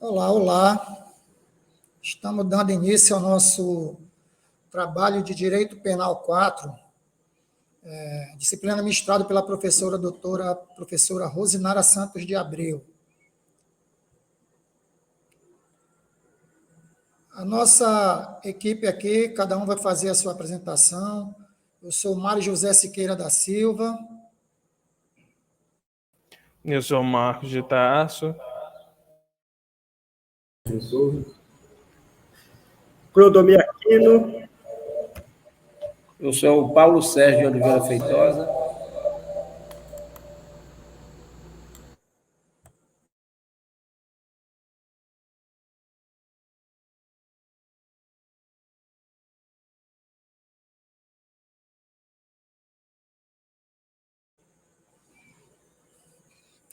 Olá, olá. Estamos dando início ao nosso trabalho de Direito Penal 4, disciplina ministrada pela professora Rosinara Santos de Abreu. A nossa equipe aqui, cada um vai fazer a sua apresentação. Eu sou Mário José Siqueira da Silva. Eu sou Marcos de Tarso. Clodomir Aquino. Eu sou o Paulo Sérgio de Oliveira Feitosa.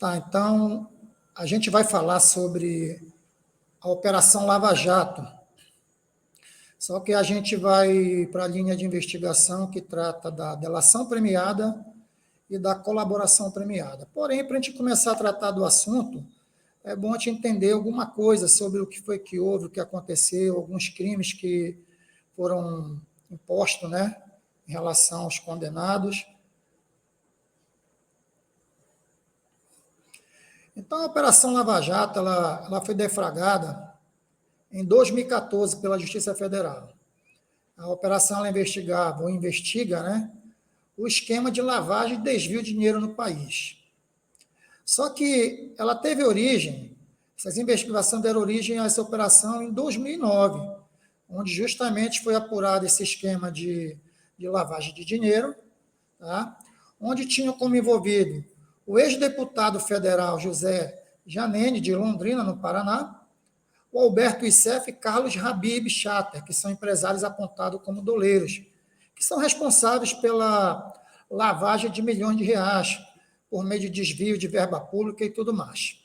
Tá, então, a gente vai falar sobre a Operação Lava Jato. Só que a gente vai para a linha de investigação que trata da delação premiada e da colaboração premiada. Porém, para a gente começar a tratar do assunto, é bom a gente entender alguma coisa sobre o que foi que houve, o que aconteceu, alguns crimes que foram impostos, né, em relação aos condenados. Então, a Operação Lava Jato ela foi deflagrada em 2014 pela Justiça Federal. A operação ela investigava ou investiga, né, o esquema de lavagem e desvio de dinheiro no país. Só que ela teve origem, essas investigações deram origem a essa operação em 2009, onde justamente foi apurado esse esquema de lavagem de dinheiro, tá? Onde tinham como envolvido o ex-deputado federal José Janene, de Londrina, no Paraná, o Alberto Issef e Carlos Habib Chater, que são empresários apontados como doleiros, que são responsáveis pela lavagem de milhões de reais, por meio de desvio de verba pública e tudo mais.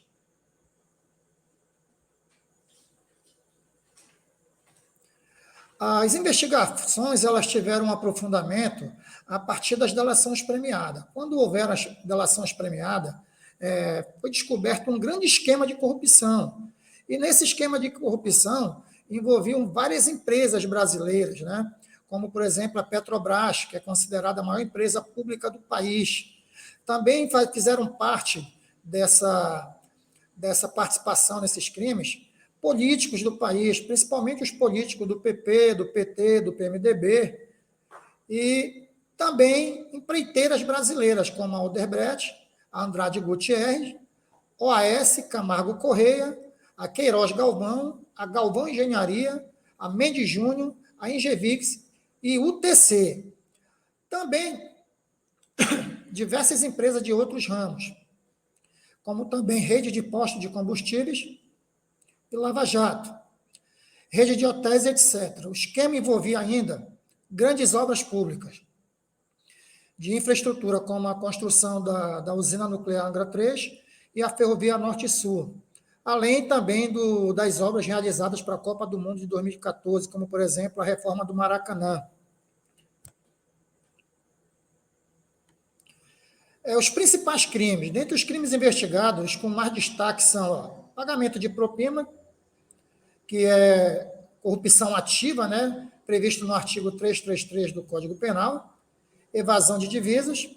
As investigações elas tiveram um aprofundamento a partir das delações premiadas. Quando houveram as delações premiadas, foi descoberto um grande esquema de corrupção. E nesse esquema de corrupção envolviam várias empresas brasileiras, né? Como, por exemplo, a Petrobras, que é considerada a maior empresa pública do país. Também fizeram parte dessa participação nesses crimes políticos do país, principalmente os políticos do PP, do PT, do PMDB, e também empreiteiras brasileiras, como a Odebrecht, a Andrade Gutierrez, OAS Camargo Correia, a Queiroz Galvão, a Galvão Engenharia, a Mendes Júnior, a Ingevix e UTC. Também diversas empresas de outros ramos, como também rede de postos de combustíveis e Lava Jato, rede de hotéis, etc. O esquema envolvia ainda grandes obras públicas de infraestrutura, como a construção da usina nuclear Angra 3 e a ferrovia Norte-Sul, além também das obras realizadas para a Copa do Mundo de 2014, como, por exemplo, a reforma do Maracanã. Os principais crimes, dentre os crimes investigados, com mais destaque são pagamento de propina, que é corrupção ativa, né, previsto no artigo 333 do Código Penal, evasão de divisas,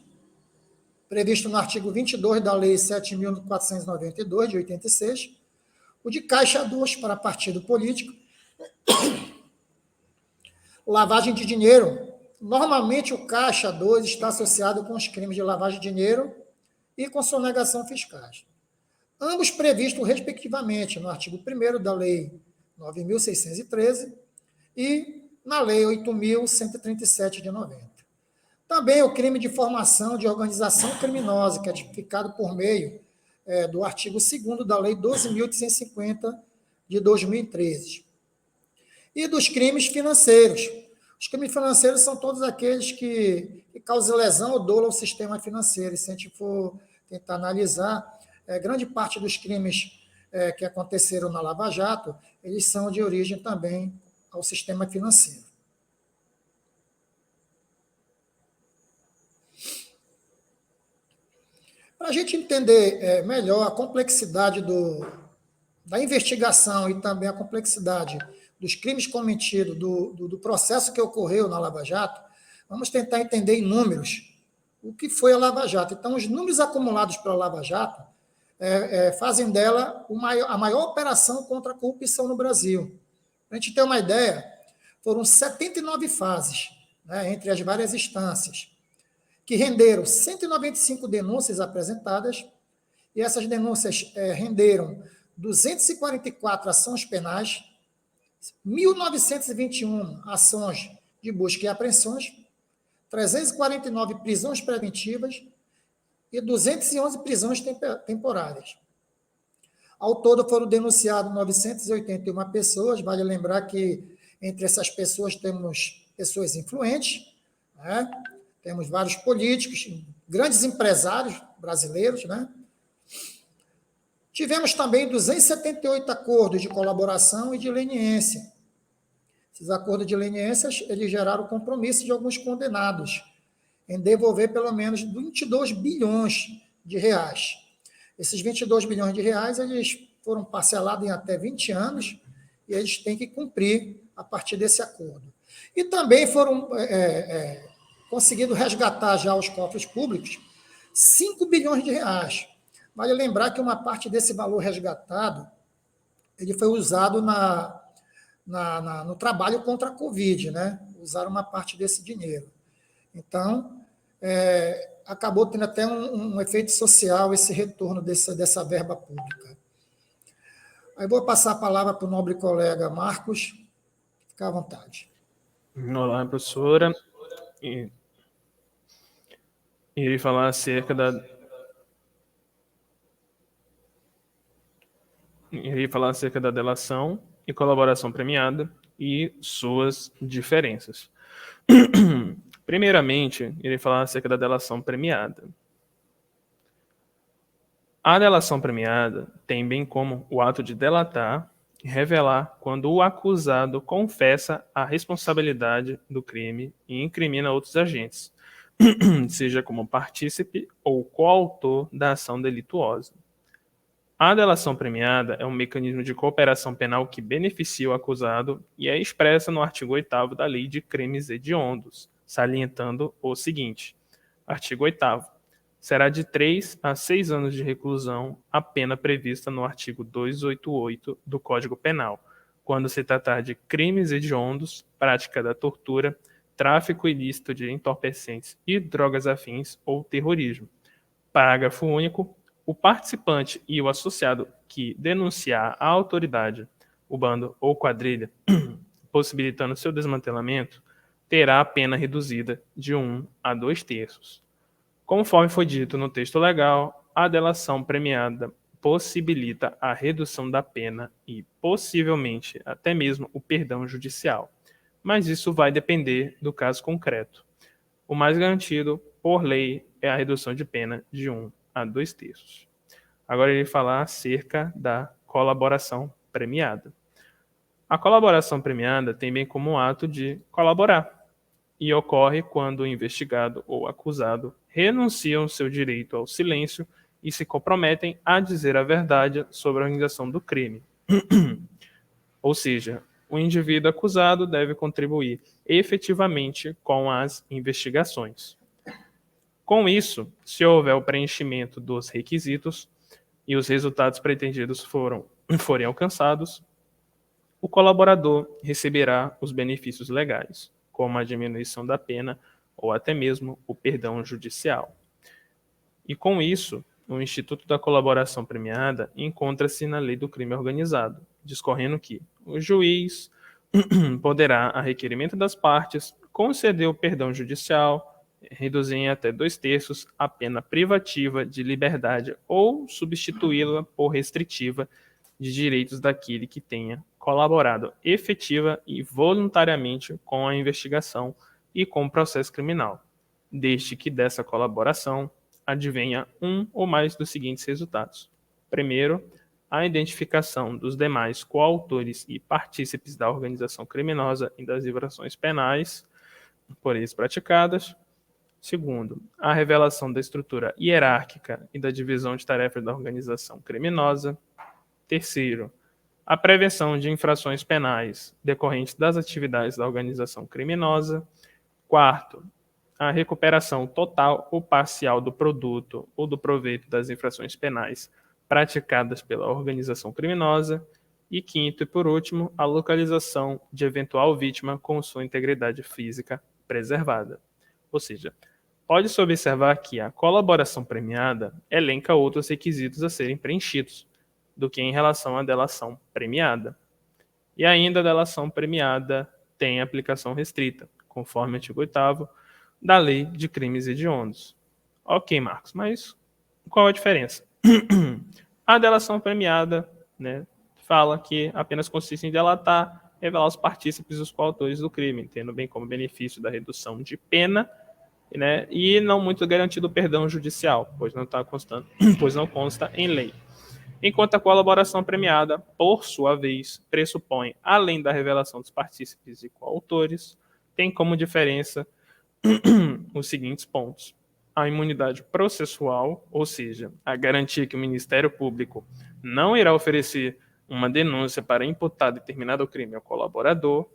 previsto no artigo 22 da Lei 7.492, de 86, o de caixa 2 para partido político, lavagem de dinheiro. Normalmente, o caixa 2 está associado com os crimes de lavagem de dinheiro e com sonegação fiscais. Ambos previstos, respectivamente, no artigo 1º da Lei 9.613 e na Lei 8.137 de 90. Também o crime de formação de organização criminosa, que é tipificado por meio do artigo 2º da Lei 12.850 de 2013. E dos crimes financeiros. Os crimes financeiros são todos aqueles que causam lesão ou dolo ao sistema financeiro. E se a gente for tentar analisar, grande parte dos crimes que aconteceram na Lava Jato, eles são de origem também ao sistema financeiro. Para a gente entender melhor a complexidade da investigação e também a complexidade dos crimes cometidos, do processo que ocorreu na Lava Jato, vamos tentar entender em números o que foi a Lava Jato. Então, os números acumulados pela Lava Jato fazem dela a maior operação contra a corrupção no Brasil. Para a gente ter uma ideia, foram 79 fases, né, entre as várias instâncias, que renderam 195 denúncias apresentadas, e essas denúncias renderam 244 ações penais, 1.921 ações de busca e apreensões, 349 prisões preventivas e 211 prisões temporárias. Ao todo foram denunciadas 981 pessoas, vale lembrar que entre essas pessoas temos pessoas influentes, né? Temos vários políticos, grandes empresários brasileiros, né? Tivemos também 278 acordos de colaboração e de leniência. Esses acordos de leniência, eles geraram compromisso de alguns condenados em devolver pelo menos 22 bilhões de reais. Esses 22 bilhões de reais, eles foram parcelados em até 20 anos e eles têm que cumprir a partir desse acordo. E também foram conseguidos resgatar já aos cofres públicos 5 bilhões de reais. Vale lembrar que uma parte desse valor resgatado ele foi usado no trabalho contra a Covid, né? Usaram uma parte desse dinheiro. Então, acabou tendo até um efeito social esse retorno dessa verba pública. Aí vou passar a palavra para o nobre colega Marcos. Fica à vontade. Olá, professora. Irei falar acerca da delação e colaboração premiada e suas diferenças. Primeiramente, irei falar acerca da delação premiada. A delação premiada tem bem como o ato de delatar e revelar quando o acusado confessa a responsabilidade do crime e incrimina outros agentes, seja como partícipe ou coautor da ação delituosa. A delação premiada é um mecanismo de cooperação penal que beneficia o acusado e é expressa no artigo 8º da Lei de Crimes Hediondos, salientando o seguinte: artigo 8º. Será de 3 a 6 anos de reclusão a pena prevista no artigo 288 do Código Penal, quando se tratar de crimes hediondos, prática da tortura, tráfico ilícito de entorpecentes e drogas afins ou terrorismo. Parágrafo único. O participante e o associado que denunciar à autoridade, o bando ou quadrilha, possibilitando seu desmantelamento, terá a pena reduzida de 1 a 2/3. Conforme foi dito no texto legal, a delação premiada possibilita a redução da pena e, possivelmente, até mesmo o perdão judicial. Mas isso vai depender do caso concreto. O mais garantido, por lei, é a redução de pena de 1 a 2/3. Agora eu irei falar acerca da colaboração premiada. A colaboração premiada tem bem como um ato de colaborar e ocorre quando o investigado ou acusado renunciam seu direito ao silêncio e se comprometem a dizer a verdade sobre a organização do crime. Ou seja, o indivíduo acusado deve contribuir efetivamente com as investigações. Com isso, se houver o preenchimento dos requisitos e os resultados pretendidos forem alcançados, o colaborador receberá os benefícios legais, como a diminuição da pena ou até mesmo o perdão judicial. E com isso, o Instituto da Colaboração Premiada encontra-se na Lei do Crime Organizado, discorrendo que o juiz poderá, a requerimento das partes, conceder o perdão judicial, reduzir em até 2/3 a pena privativa de liberdade ou substituí-la por restritiva de direitos daquele que tenha colaborado efetiva e voluntariamente com a investigação e com o processo criminal, desde que dessa colaboração advenha um ou mais dos seguintes resultados. Primeiro, a identificação dos demais coautores e partícipes da organização criminosa e das infrações penais por eles praticadas. Segundo, a revelação da estrutura hierárquica e da divisão de tarefas da organização criminosa. Terceiro, a prevenção de infrações penais decorrentes das atividades da organização criminosa. Quarto, a recuperação total ou parcial do produto ou do proveito das infrações penais praticadas pela organização criminosa. E quinto e por último, a localização de eventual vítima com sua integridade física preservada. Ou seja, pode-se observar que a colaboração premiada elenca outros requisitos a serem preenchidos do que em relação à delação premiada. E ainda a delação premiada tem aplicação restrita, conforme o artigo 8º da Lei de Crimes Hediondos. Ok, Marcos, mas qual a diferença? A delação premiada, né, fala que apenas consiste em delatar, revelar os partícipes e os coautores do crime, tendo bem como benefício da redução de pena, né, e não muito garantido o perdão judicial, pois não consta em lei. Enquanto a colaboração premiada, por sua vez, pressupõe, além da revelação dos partícipes e coautores, tem como diferença os seguintes pontos: a imunidade processual, ou seja, a garantia que o Ministério Público não irá oferecer uma denúncia para imputar determinado crime ao colaborador.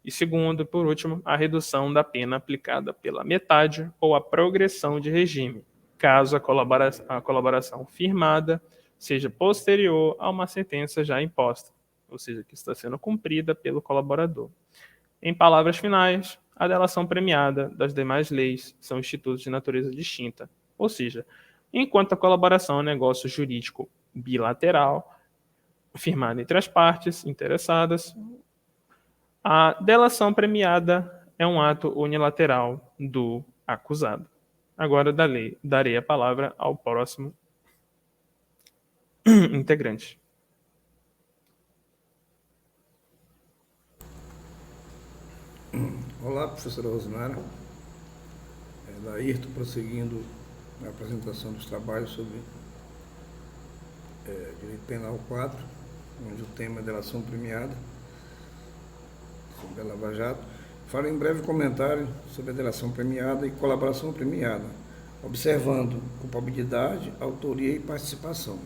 E segundo, por último, a redução da pena aplicada pela metade ou a progressão de regime, caso a colaboração firmada seja posterior a uma sentença já imposta, ou seja, que está sendo cumprida pelo colaborador. Em palavras finais, a delação premiada das demais leis são institutos de natureza distinta, ou seja, enquanto a colaboração é um negócio jurídico bilateral, firmado entre as partes interessadas, a delação premiada é um ato unilateral do acusado. Agora darei a palavra ao próximo integrante. Olá, professora Rosemara. Laírto, prosseguindo a apresentação dos trabalhos sobre Direito Penal 4, onde o tema é delação premiada, sobre a Lava Jato. Farei um breve comentário sobre a delação premiada e colaboração premiada, observando culpabilidade, autoria e participação.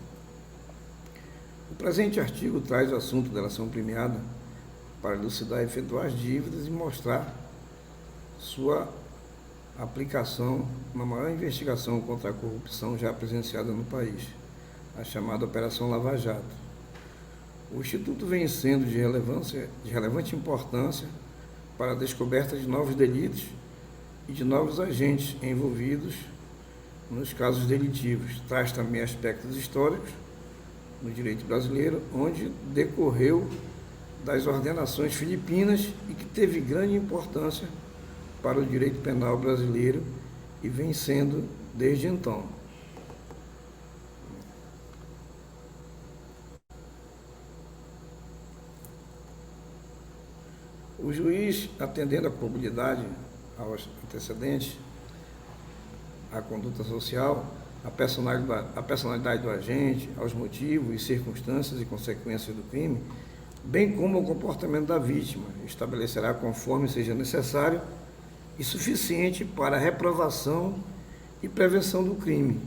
O presente artigo traz o assunto da delação premiada para elucidar eventuais dívidas e mostrar sua aplicação na maior investigação contra a corrupção já presenciada no país, a chamada Operação Lava Jato. O Instituto vem sendo de relevante importância para a descoberta de novos delitos e de novos agentes envolvidos nos casos delitivos. Traz também aspectos históricos no direito brasileiro, onde decorreu das ordenações filipinas e que teve grande importância para o direito penal brasileiro e vem sendo desde então. O juiz, atendendo à probabilidade, aos antecedentes, à conduta social, à personalidade do agente, aos motivos e circunstâncias e consequências do crime, bem como ao comportamento da vítima, estabelecerá conforme seja necessário e suficiente para a reprovação e prevenção do crime,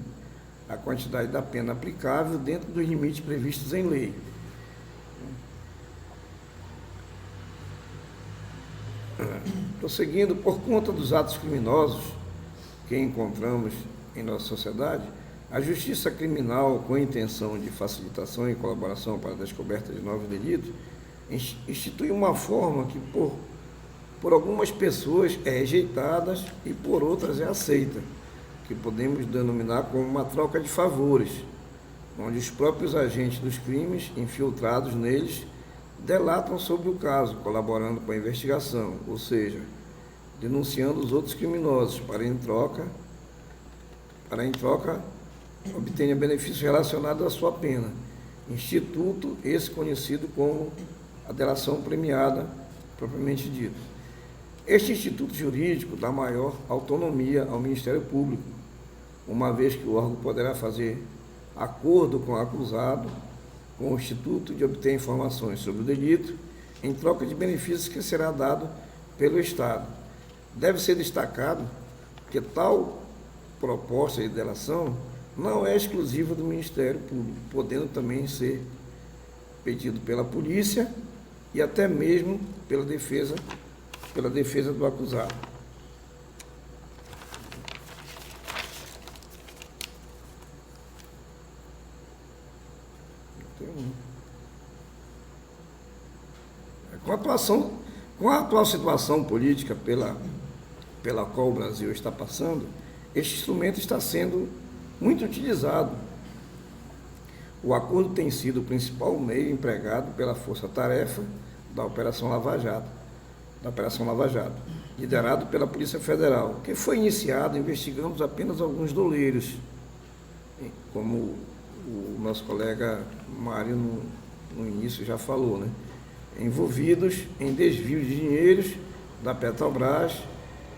a quantidade da pena aplicável dentro dos limites previstos em lei. Prosseguindo, por conta dos atos criminosos que encontramos em nossa sociedade, a justiça criminal, com a intenção de facilitação e colaboração para a descoberta de novos delitos, institui uma forma que, por algumas pessoas, é rejeitada e por outras é aceita, que podemos denominar como uma troca de favores, onde os próprios agentes dos crimes, infiltrados neles, delatam sobre o caso, colaborando com a investigação, ou seja, denunciando os outros criminosos para em troca obtenha benefícios relacionados à sua pena. Instituto esse conhecido como a delação premiada, propriamente dito. Este instituto jurídico dá maior autonomia ao Ministério Público, uma vez que o órgão poderá fazer acordo com o acusado, com o Instituto, de obter informações sobre o delito, em troca de benefícios que será dado pelo Estado. Deve ser destacado que tal proposta de delação não é exclusiva do Ministério Público, podendo também ser pedido pela polícia e até mesmo pela defesa do acusado. Com a atual situação política pela qual o Brasil está passando, este instrumento está sendo muito utilizado. O acordo tem sido o principal meio empregado pela força-tarefa da Operação Lava Jato, liderado pela Polícia Federal, que foi iniciado investigando apenas alguns doleiros, como o nosso colega Mário no início já falou, né? Envolvidos em desvio de dinheiros da Petrobras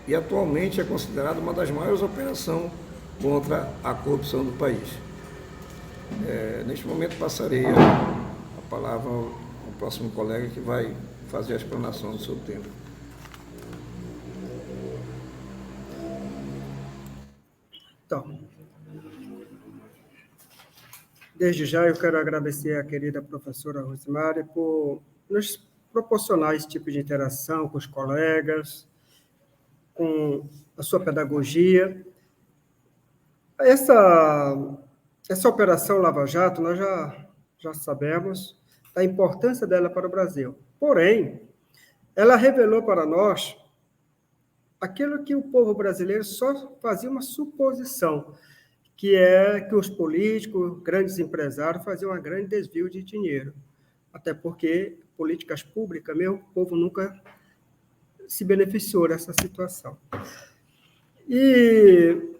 e atualmente é considerado uma das maiores operações contra a corrupção do país. Neste momento passarei a palavra ao próximo colega que vai fazer a explanação do seu tema. Então, desde já eu quero agradecer à querida professora Rosemary por nos proporcionar esse tipo de interação com os colegas, com a sua pedagogia. Essa operação Lava Jato, nós já sabemos da importância dela para o Brasil. Porém, ela revelou para nós aquilo que o povo brasileiro só fazia uma suposição, que é que os políticos, grandes empresários, faziam um grande desvio de dinheiro. Até porque políticas públicas, mesmo o povo nunca se beneficiou dessa situação. E,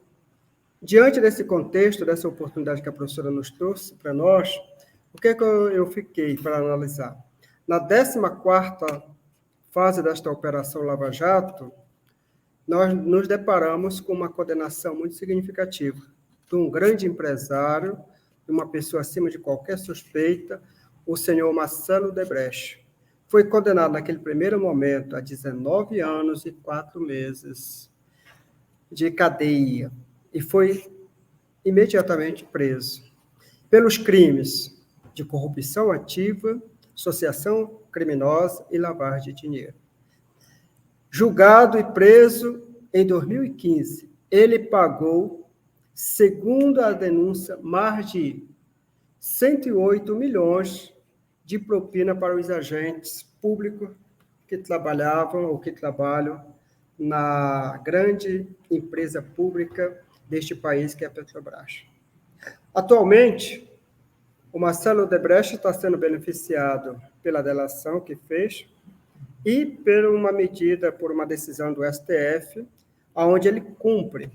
diante desse contexto, dessa oportunidade que a professora nos trouxe para nós, o que é que eu fiquei para analisar? Na 14ª fase desta Operação Lava Jato, nós nos deparamos com uma condenação muito significativa de um grande empresário, de uma pessoa acima de qualquer suspeita, o senhor Marcelo Odebrecht. Foi condenado naquele primeiro momento a 19 anos e 4 meses de cadeia e foi imediatamente preso pelos crimes de corrupção ativa, associação criminosa e lavagem de dinheiro. Julgado e preso em 2015, ele pagou, segundo a denúncia, mais de 108 milhões de propina para os agentes públicos que trabalhavam ou que trabalham na grande empresa pública deste país, que é a Petrobras. Atualmente, o Marcelo Odebrecht está sendo beneficiado pela delação que fez e por uma medida, por uma decisão do STF, onde ele cumpre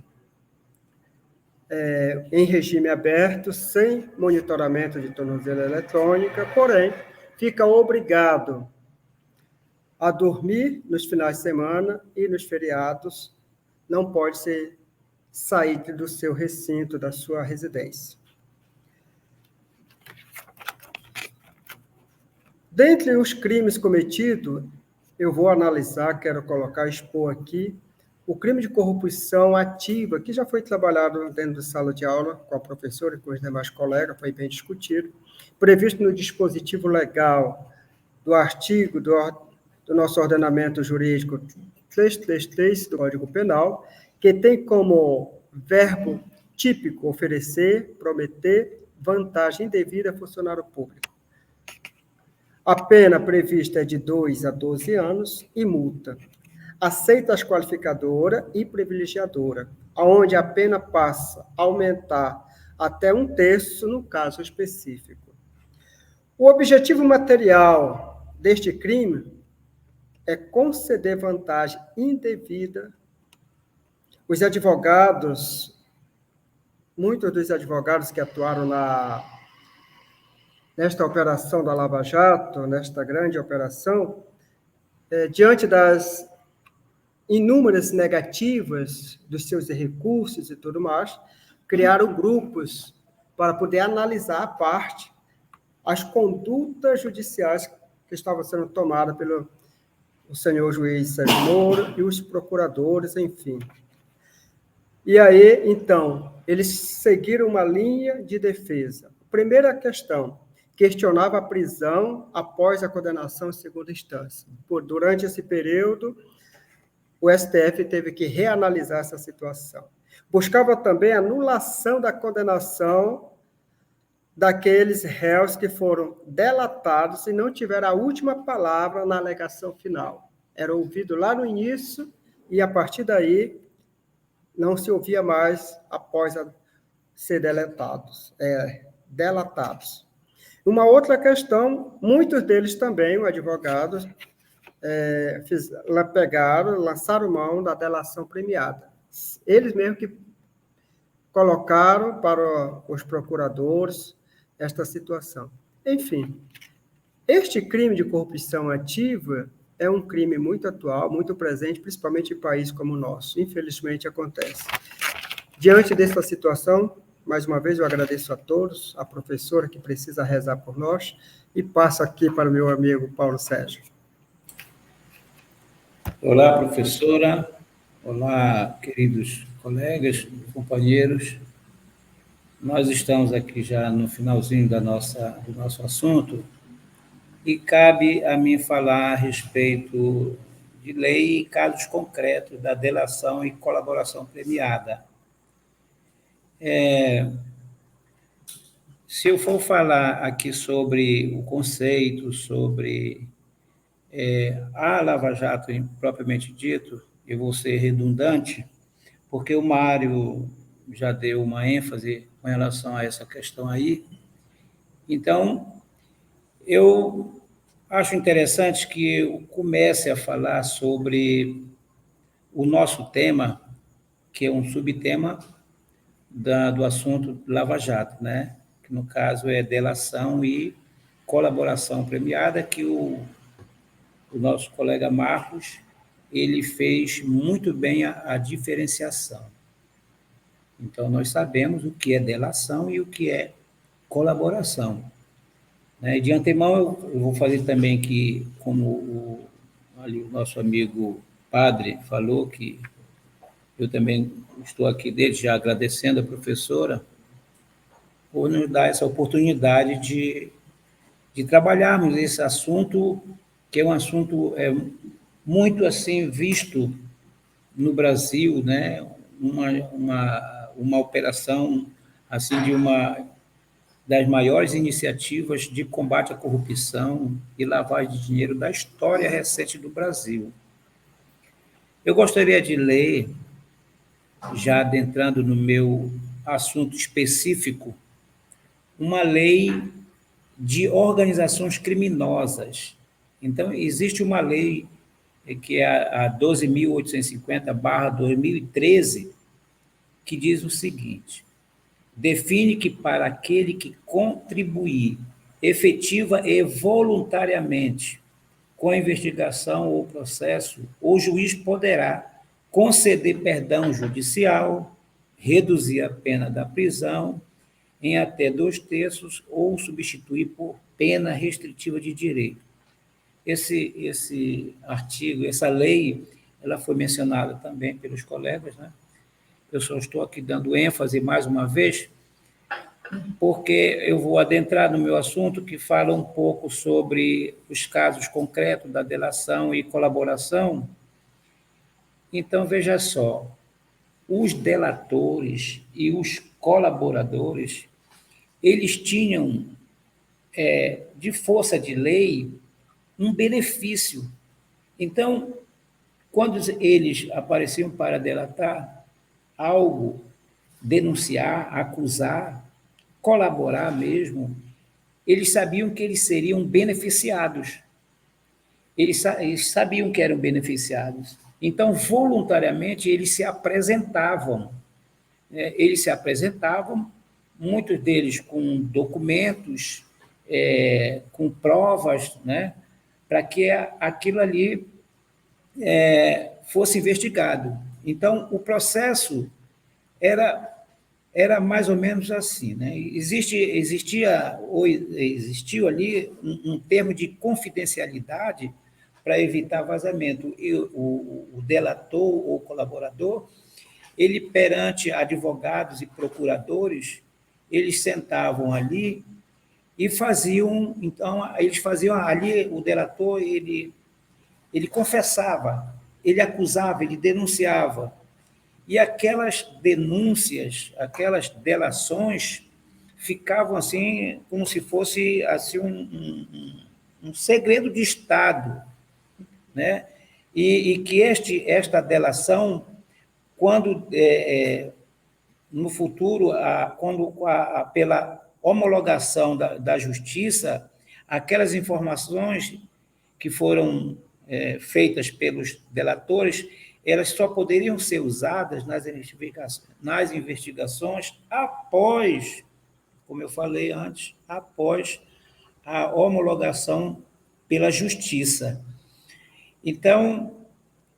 em regime aberto, sem monitoramento de tornozeleira eletrônica, porém, fica obrigado a dormir nos finais de semana e nos feriados, não pode sair do seu recinto, da sua residência. Dentre os crimes cometidos, eu vou analisar, quero expor aqui, o crime de corrupção ativa, que já foi trabalhado dentro da sala de aula com a professora e com os demais colegas, foi bem discutido, previsto no dispositivo legal do artigo do nosso ordenamento jurídico 333 do Código Penal, que tem como verbo típico oferecer, prometer vantagem indevida a funcionário público. A pena prevista é de 2 a 12 anos e multa. Aceitas qualificadora e privilegiadora, onde a pena passa a aumentar até 1/3 no caso específico. O objetivo material deste crime é conceder vantagem indevida. Os advogados, muitos dos advogados que atuaram nesta operação da Lava Jato, nesta grande operação, diante das inúmeras negativas dos seus recursos e tudo mais, criaram grupos para poder analisar à parte as condutas judiciais que estavam sendo tomadas pelo senhor juiz Sérgio Moro e os procuradores, enfim. E aí, então, eles seguiram uma linha de defesa. Primeira questão, questionava a prisão após a condenação em segunda instância. Durante esse período, o STF teve que reanalisar essa situação. Buscava também a anulação da condenação daqueles réus que foram delatados e não tiveram a última palavra na alegação final. Era ouvido lá no início e, a partir daí, não se ouvia mais após ser delatados. Uma outra questão, muitos deles também, os advogados, lançaram mão da delação premiada. Eles mesmos que colocaram para os procuradores esta situação. Enfim, este crime de corrupção ativa é um crime muito atual, muito presente, principalmente em países como o nosso. Infelizmente, acontece. Diante dessa situação, mais uma vez eu agradeço a todos, a professora que precisa rezar por nós, e passo aqui para o meu amigo Paulo Sérgio. Olá, professora. Olá, queridos colegas, companheiros. Nós estamos aqui já no finalzinho do nosso assunto e cabe a mim falar a respeito de lei e casos concretos da delação e colaboração premiada. Se eu for falar aqui sobre o conceito, sobre a Lava Jato propriamente dito, eu vou ser redundante, porque o Mário já deu uma ênfase com relação a essa questão aí. Então, eu acho interessante que eu comece a falar sobre o nosso tema, que é um subtema do assunto Lava Jato, né? Que no caso é delação e colaboração premiada, que o nosso colega Marcos, ele fez muito bem a diferenciação. Então, nós sabemos o que é delação e o que é colaboração. De antemão, eu vou fazer também que, como ali o nosso amigo padre falou, que eu também estou aqui desde já agradecendo a professora por nos dar essa oportunidade de trabalharmos esse assunto, que é um assunto muito assim visto no Brasil, né? Uma operação assim de uma das maiores iniciativas de combate à corrupção e lavagem de dinheiro da história recente do Brasil. Eu gostaria de ler, já adentrando no meu assunto específico, uma lei de organizações criminosas. Então, existe uma lei que é a 12.850/2013, que diz o seguinte: define que para aquele que contribuir efetiva e voluntariamente com a investigação ou processo, o juiz poderá conceder perdão judicial, reduzir a pena da prisão em até 2/3 ou substituir por pena restritiva de direito. Esse artigo, essa lei, ela foi mencionada também pelos colegas, né? Eu só estou aqui dando ênfase mais uma vez, porque eu vou adentrar no meu assunto, que fala um pouco sobre os casos concretos da delação e colaboração. Então, veja só, os delatores e os colaboradores, eles tinham, de força de lei, um benefício. Então, quando eles apareciam para delatar algo, denunciar, acusar, colaborar mesmo, eles sabiam que eles seriam beneficiados. Eles sabiam que eram beneficiados. Então, voluntariamente, eles se apresentavam. Muitos deles com documentos, com provas, né, para que aquilo ali fosse investigado. Então, o processo era mais ou menos assim, né? Existiu ali um termo de confidencialidade para evitar vazamento. E o delator ou colaborador, ele, perante advogados e procuradores, eles sentavam ali e faziam, então, eles faziam ali, o delator, ele confessava, ele acusava, ele denunciava, e aquelas denúncias, aquelas delações ficavam assim, como se fosse assim, um segredo de Estado, né? E que esta delação, quando no futuro, pela homologação da justiça, aquelas informações que foram feitas pelos delatores, elas só poderiam ser usadas nas investigações após, como eu falei antes, após a homologação pela justiça. Então,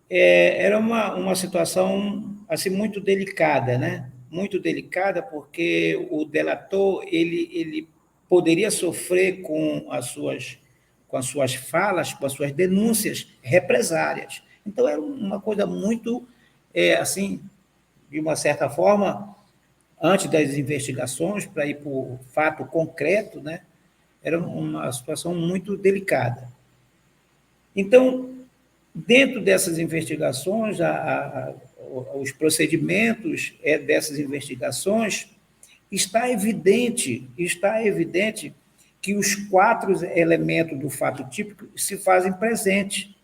era uma situação assim, muito delicada, né? Muito delicada, porque o delator ele poderia sofrer com as suas falas, com as suas denúncias represárias. Então, era uma coisa muito, assim, de uma certa forma, antes das investigações, para ir para o fato concreto, né? Era uma situação muito delicada. Então, dentro dessas investigações, os procedimentos dessas investigações, está evidente que os 4 elementos do fato típico se fazem presentes,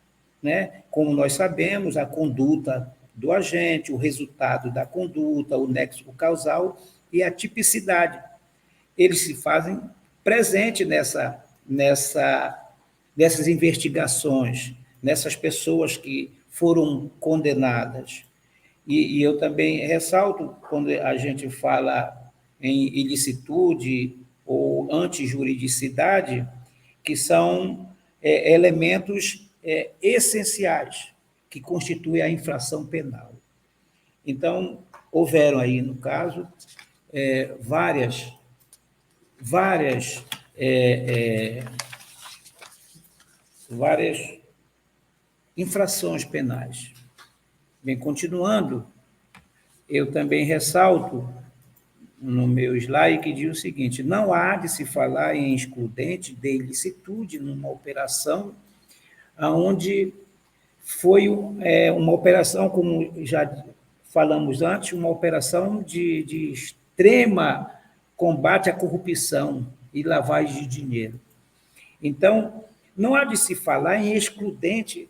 né? Como nós sabemos, a conduta do agente, o resultado da conduta, o nexo causal e a tipicidade. Eles se fazem presentes nessas investigações, nessas pessoas que foram condenadas. E eu também ressalto, quando a gente fala em ilicitude ou antijuridicidade, que são elementos essenciais que constituem a infração penal. Então, houveram aí, no caso, várias infrações penais. Bem, continuando, eu também ressalto no meu slide que diz o seguinte: não há de se falar em excludente de ilicitude numa operação onde foi uma operação, como já falamos antes, uma operação de extrema combate à corrupção e lavagem de dinheiro. Então, não há de se falar em excludente,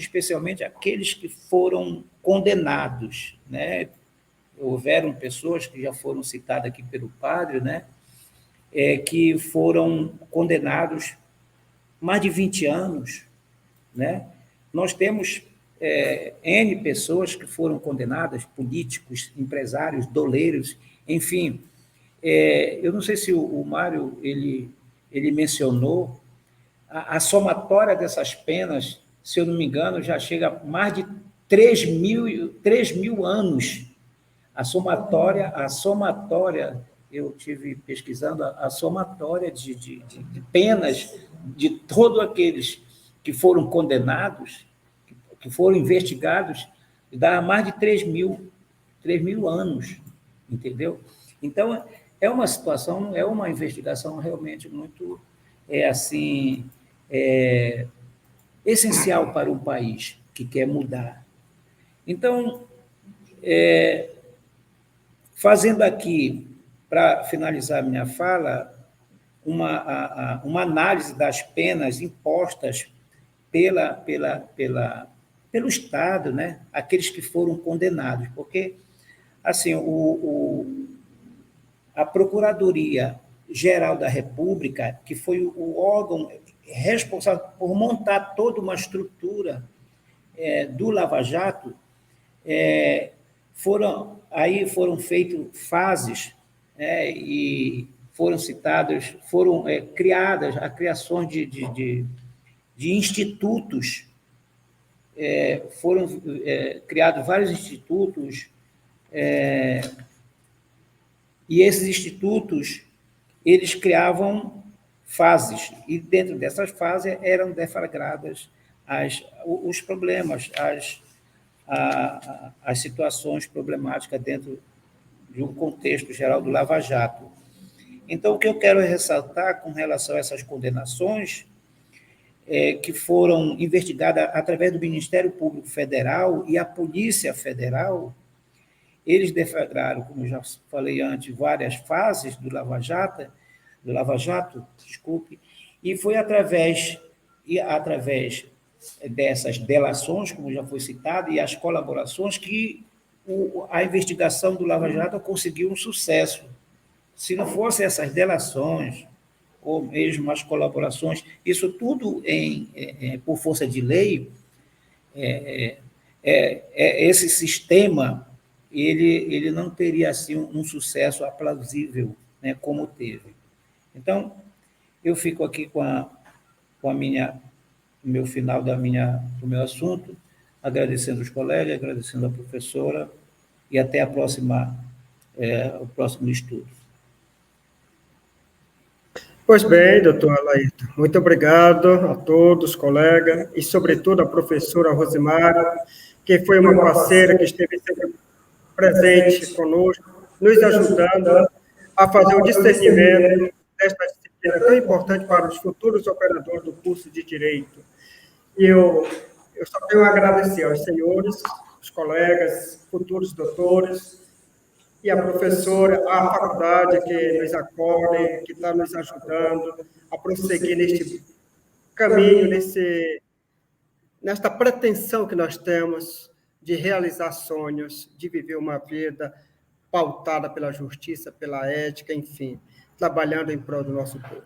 especialmente aqueles que foram condenados, né? Houveram pessoas que já foram citadas aqui pelo padre, né? Que foram condenados mais de 20 anos, né? Nós temos N pessoas que foram condenadas, políticos, empresários, doleiros, enfim. Eu não sei se o Mário ele mencionou a somatória dessas penas, se eu não me engano, já chega a mais de 3 mil anos. A somatória, eu tive pesquisando, a somatória de penas de todos aqueles que foram condenados, que foram investigados, dá mais de 3 mil anos, entendeu? Então, é uma situação, é uma investigação realmente muito, essencial para um país que quer mudar. Então, fazendo aqui, para finalizar minha fala, uma análise das penas impostas pelo Estado, né? Aqueles que foram condenados, porque assim, a Procuradoria-Geral da República, que foi o órgão responsável por montar toda uma estrutura do Lava Jato, foram feitas fases, e foram citadas, foram criadas a criação de institutos, foram criados vários institutos, e esses institutos, eles criavam fases, e dentro dessas fases eram deflagradas os problemas, as situações problemáticas dentro de um contexto geral do Lava Jato. Então, o que eu quero ressaltar com relação a essas condenações que foram investigadas através do Ministério Público Federal e a Polícia Federal, eles deflagraram, como eu já falei antes, várias fases do Lava Jato, desculpe, e foi através dessas delações, como já foi citado, e as colaborações que a investigação do Lava Jato conseguiu um sucesso. Se não fossem essas delações, ou mesmo as colaborações, isso tudo por força de lei, esse sistema ele não teria assim um sucesso aplausível, né, como teve. Então, eu fico aqui com o meu final do meu assunto, agradecendo os colegas, agradecendo a professora, e até o próximo estudo. Pois bem, doutor Alaíto, muito obrigado a todos, colegas, e sobretudo a professora Rosimara, que foi uma parceira que esteve sempre presente conosco, nos ajudando a fazer o discernimento desta disciplina tão importante para os futuros operadores do curso de Direito. E eu só tenho a agradecer aos senhores, os colegas, futuros doutores, e a professora, a faculdade que nos acolhe, que está nos ajudando a prosseguir neste caminho, nesta pretensão que nós temos de realizar sonhos, de viver uma vida pautada pela justiça, pela ética, enfim, trabalhando em prol do nosso povo.